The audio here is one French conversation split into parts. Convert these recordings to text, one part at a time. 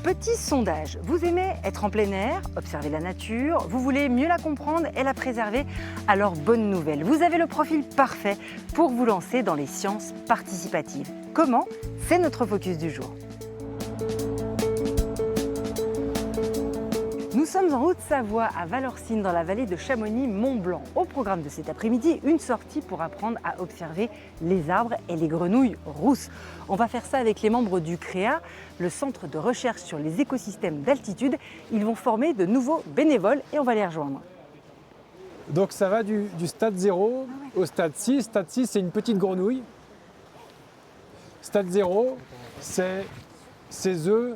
Petit sondage, vous aimez être en plein air, observer la nature, vous voulez mieux la comprendre et la préserver? Alors bonne nouvelle, vous avez le profil parfait pour vous lancer dans les sciences participatives. Comment? C'est notre focus du jour. Nous sommes en Haute-Savoie, à Valorcine, dans la vallée de Chamonix-Mont-Blanc. Au programme de cet après-midi, une sortie pour apprendre à observer les arbres et les grenouilles rousses. On va faire ça avec les membres du CREA, le Centre de recherche sur les écosystèmes d'altitude. Ils vont former de nouveaux bénévoles et on va les rejoindre. Donc ça va du stade 0 au stade 6. Stade 6, c'est une petite grenouille. Stade 0, c'est ses œufs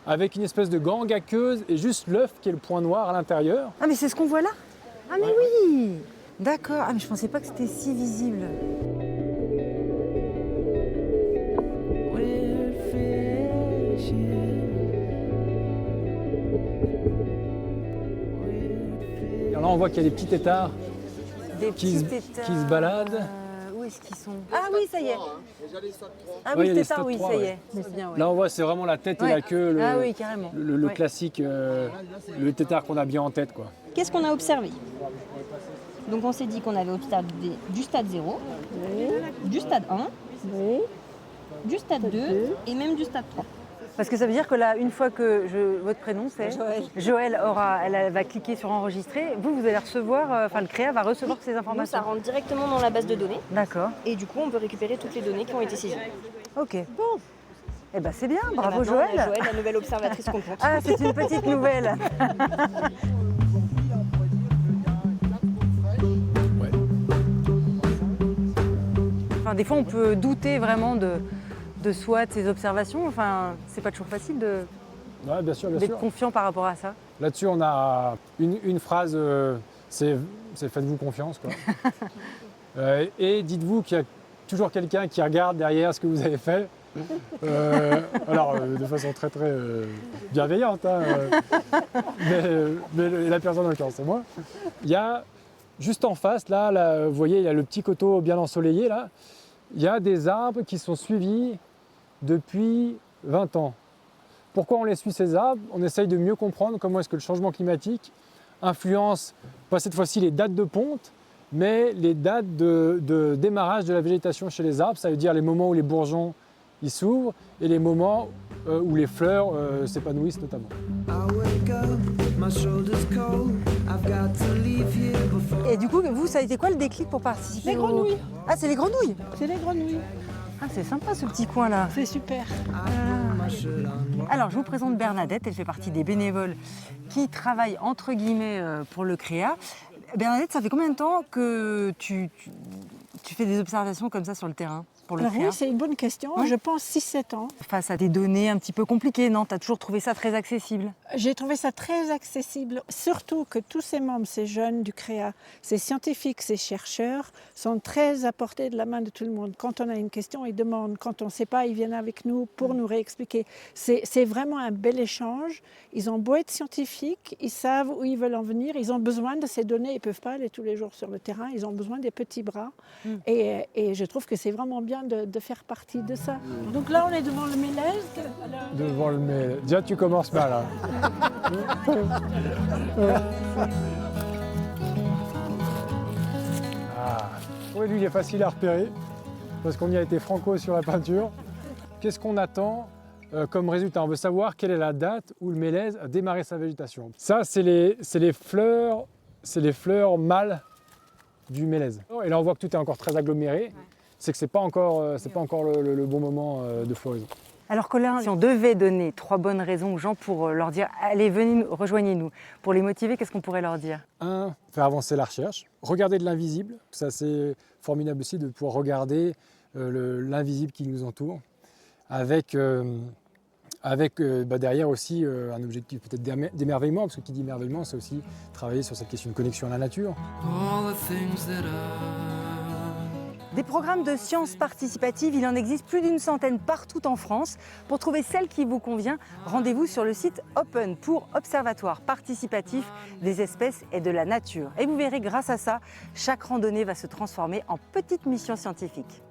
avec une espèce de gangue aqueuse et juste l'œuf qui est le point noir à l'intérieur. Ah mais c'est ce qu'on voit là? Ah mais oui! D'accord, ah mais je pensais pas que c'était si visible. Et là on voit qu'il y a des petits têtards Des qui petits se têtards. baladent. Où est-ce qu'ils sont? Ah oui, ça y est. Ah Oui, oui, il y a le les tétard, stades oui, 3, ça y ouais. est. C'est bien, ouais. Là on voit c'est vraiment la tête et Ouais. la queue, Ah oui, carrément. le Ouais. classique, le tétard qu'on a bien en tête, quoi. Qu'est-ce qu'on a observé? Donc on s'est dit qu'on avait observé du stade 0, du stade 1, du stade 2 et même du stade 3. Parce que ça veut dire que là, une fois que votre prénom c'est Joël elle va cliquer sur enregistrer, vous allez recevoir, le CREA va recevoir ces Nous, informations. ça rentre directement dans la base de données D'accord, et du coup on peut récupérer toutes les données qui ont été saisies. ok. Bon, eh ben c'est bien, bravo Maintenant, on a Joël. Joël, la nouvelle observatrice contente. Ah, c'est une petite nouvelle. Enfin, des fois, on peut douter vraiment de soi, de ses observations. Enfin, c'est pas toujours facile Ouais, bien sûr, bien d'être sûr. confiant par rapport à ça. Là-dessus, on a une phrase, c'est faites-vous confiance, quoi. Et dites-vous qu'il y a toujours quelqu'un qui regarde derrière ce que vous avez fait. De façon très très bienveillante, hein, mais la personne en l'occurrence, c'est moi. Il y a juste en face, là, vous voyez, il y a le petit coteau bien ensoleillé, là. Il y a des arbres qui sont suivis depuis 20 ans. Pourquoi on les suit ces arbres? On essaye de mieux comprendre comment est-ce que le changement climatique influence, pas cette fois-ci les dates de ponte, mais les dates de démarrage de la végétation chez les arbres. Ça veut dire les moments où les bourgeons ils s'ouvrent et les moments où les fleurs s'épanouissent notamment. Et du coup, vous, ça a été quoi le déclic pour participer? Les grenouilles. Ah, c'est les grenouilles? C'est les grenouilles. Ah, c'est sympa ce petit coin-là. C'est super. Alors, je vous présente Bernadette, elle fait partie des bénévoles qui travaillent entre guillemets pour le CREA. Bernadette, ça fait combien de temps que tu fais des observations comme ça sur le terrain pour le Alors CREA? oui, c'est une bonne question. Ouais. Je pense 6-7 ans. Face à des données un petit peu compliquées, non? Tu as toujours trouvé ça très accessible? J'ai trouvé ça très accessible, surtout que tous ces membres, ces jeunes du CREA, ces scientifiques, ces chercheurs, sont très à portée de la main de tout le monde. Quand on a une question, ils demandent. Quand on ne sait pas, ils viennent avec nous pour nous réexpliquer. C'est vraiment un bel échange. Ils ont beau être scientifiques, ils savent où ils veulent en venir, ils ont besoin de ces données, ils ne peuvent pas aller tous les jours sur le terrain, ils ont besoin des petits bras. Et je trouve que c'est vraiment bien de faire partie de ça. Donc là, on est devant le mélèze. Devant le mail. Déjà, tu commences mal, hein. Ah. Oui, lui, il est facile à repérer parce qu'on y a été franco sur la peinture. Qu'est-ce qu'on attend comme résultat? On veut savoir quelle est la date où le mélèze a démarré sa végétation. Ça, c'est les fleurs mâles du mélèze. Et là, on voit que tout est encore très aggloméré. C'est que c'est pas encore le bon moment de floraison. Alors Colin, si on devait donner 3 bonnes raisons aux gens pour leur dire « Allez, venez, rejoignez-nous », pour les motiver, qu'est-ce qu'on pourrait leur dire? 1, faire avancer la recherche. Regarder de l'invisible. Ça, c'est formidable aussi de pouvoir regarder l'invisible qui nous entoure. Avec derrière aussi un objectif peut-être d'émerveillement, parce que qui dit émerveillement, c'est aussi travailler sur cette question de connexion à la nature. Des programmes de sciences participatives, il en existe plus d'une centaine partout en France. Pour trouver celle qui vous convient, rendez-vous sur le site Open pour Observatoire participatif des espèces et de la nature. Et vous verrez, grâce à ça, chaque randonnée va se transformer en petite mission scientifique.